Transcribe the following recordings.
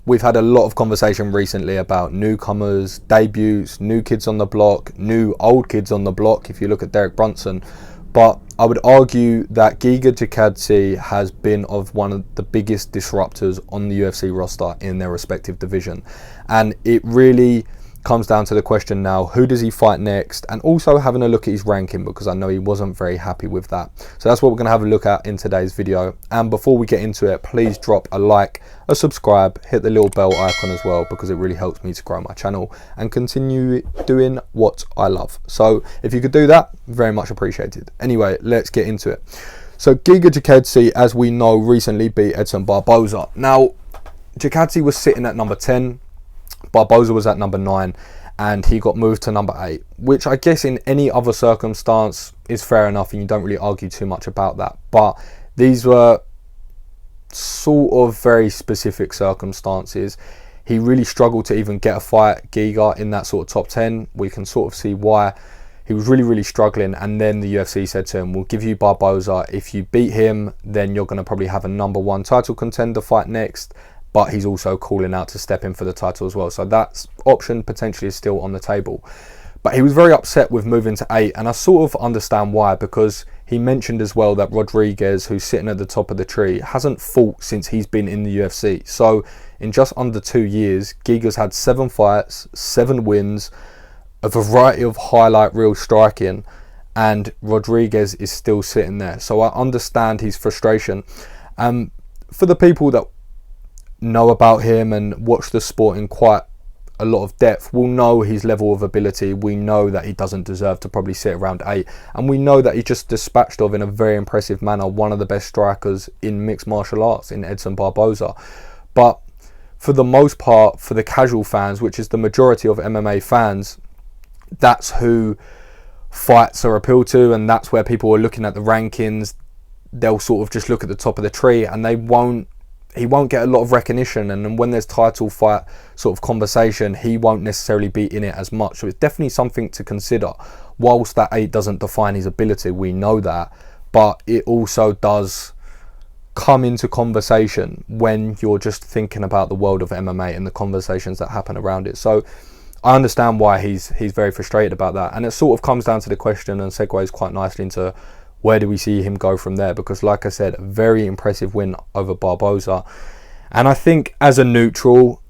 we've had a lot of conversation recently about newcomers, debuts, new kids on the block, new old kids on the block, if you look at Derek Brunson. But I would argue that Giga Chikadze has been of one of the biggest disruptors on the UFC roster in their respective division. And it really comes down to the question now, who does he fight next? And also having a look at his ranking, because I know he wasn't very happy with that. So that's what we're going to have a look at in today's video. And before we get into it, please drop a like, a subscribe, hit the little bell icon as well, because it really helps me to grow my channel and continue doing what I love. So if you could do that, very much appreciated. Anyway, let's get into it. So Giga Chikadze, as we know, recently beat Edson Barboza. Now, Chikadze was sitting at number 10. Barboza was at number 9 and he got moved to number 8, which I guess in any other circumstance is fair enough and you don't really argue too much about that. But these were sort of very specific circumstances. He really struggled to even get a fight, Giga, in that sort of top 10. We can sort of see why. He was really struggling, and then the UFC said to him, we'll give you Barboza. If you beat him, then you're going to probably have a number 1 title contender fight next. But he's also calling out to step in for the title as well. So that option potentially is still on the table. But he was very upset with moving to 8, and I sort of understand why, because he mentioned as well that Rodriguez, who's sitting at the top of the tree, hasn't fought since he's been in the UFC. So in just under 2 years, Giga's had 7 fights, 7 wins, a variety of highlight reel striking, and Rodriguez is still sitting there. So I understand his frustration. For the people that know about him and watch the sport in quite a lot of depth, will know his level of ability. We know that he doesn't deserve to probably sit around 8, and we know that he just dispatched of in a very impressive manner one of the best strikers in mixed martial arts in Edson Barboza. But for the most part, for the casual fans, which is the majority of MMA fans, that's who fights are appealed to, and that's where people are looking at the rankings. They'll sort of just look at the top of the tree, and he won't get a lot of recognition, and when there's title fight sort of conversation, he won't necessarily be in it as much. So it's definitely something to consider. Whilst that 8 doesn't define his ability, we know that, but it also does come into conversation when you're just thinking about the world of MMA and the conversations that happen around it. So I understand why he's very frustrated about that, and it sort of comes down to the question and segues quite nicely into where do we see him go from there, because like I said, a very impressive win over Barboza. And I think as a neutral,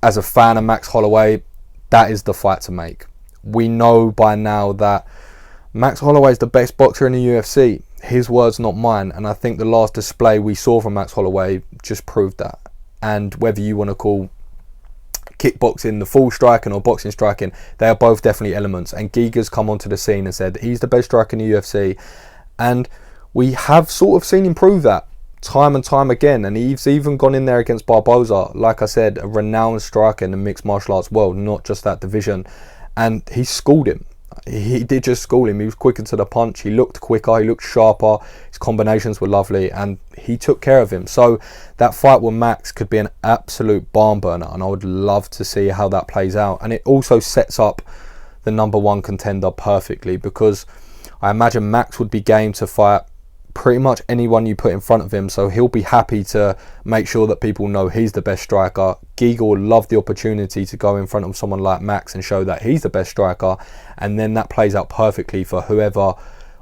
as a fan of Max Holloway, that is the fight to make. We know by now that Max Holloway is the best boxer in the UFC. His words, not mine. And I think the last display we saw from Max Holloway just proved that. And whether you want to call kickboxing the full striking or boxing striking, they are both definitely elements. And Giga's come onto the scene and said that he's the best striker in the UFC, and we have sort of seen him prove that time and time again. And he's even gone in there against Barboza, like I said, a renowned striker in the mixed martial arts world, not just that division, and he schooled him. He did just school him. He was quicker to the punch, he looked quicker, he looked sharper, his combinations were lovely, and he took care of him. So that fight with Max could be an absolute barn burner, and I would love to see how that plays out. And it also sets up the number 1 contender perfectly, because I imagine Max would be game to fight pretty much anyone you put in front of him, so he'll be happy to make sure that people know he's the best striker. Giga will love the opportunity to go in front of someone like Max and show that he's the best striker, and then that plays out perfectly for whoever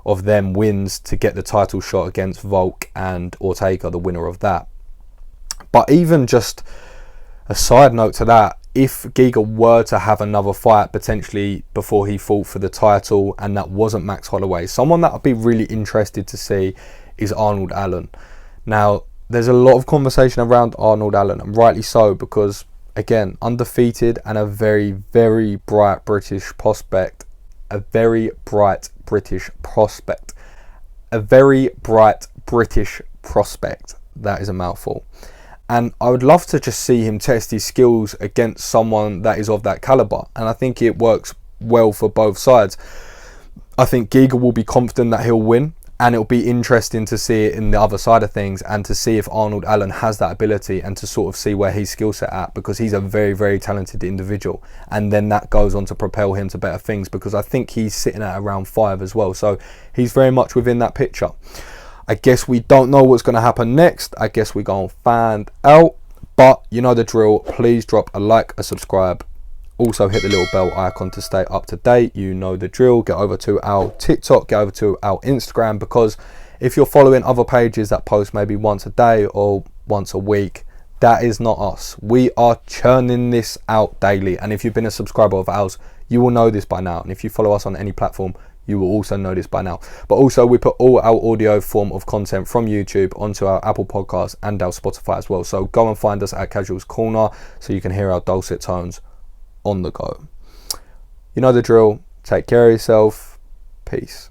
of them wins to get the title shot against Volk and Ortega, the winner of that. But even just a side note to that, if Giga were to have another fight potentially before he fought for the title and that wasn't Max Holloway, someone that I'd be really interested to see is Arnold Allen. Now, there's a lot of conversation around Arnold Allen, and rightly so, because again, undefeated and a very bright British prospect. A very bright British prospect. That is a mouthful. And I would love to just see him test his skills against someone that is of that caliber. And I think it works well for both sides. I think Giga will be confident that he'll win. And it'll be interesting to see it in the other side of things and to see if Arnold Allen has that ability and to sort of see where his skill set at, because he's a very talented individual. And then that goes on to propel him to better things, because I think he's sitting at around 5 as well. So he's very much within that picture. I guess we don't know what's going to happen next. I guess we're going to find out. But you know the drill. Please drop a like, a subscribe. Also hit the little bell icon to stay up to date. You know the drill. Get over to our TikTok, get over to our Instagram, because if you're following other pages that post maybe once a day or once a week, that is not us. We are churning this out daily. And if you've been a subscriber of ours, you will know this by now. And if you follow us on any platform, you will also know this by now. But also, we put all our audio form of content from YouTube onto our Apple Podcasts and our Spotify as well. So go and find us at Casuals Corner so you can hear our dulcet tones on the go. You know the drill. Take care of yourself. Peace.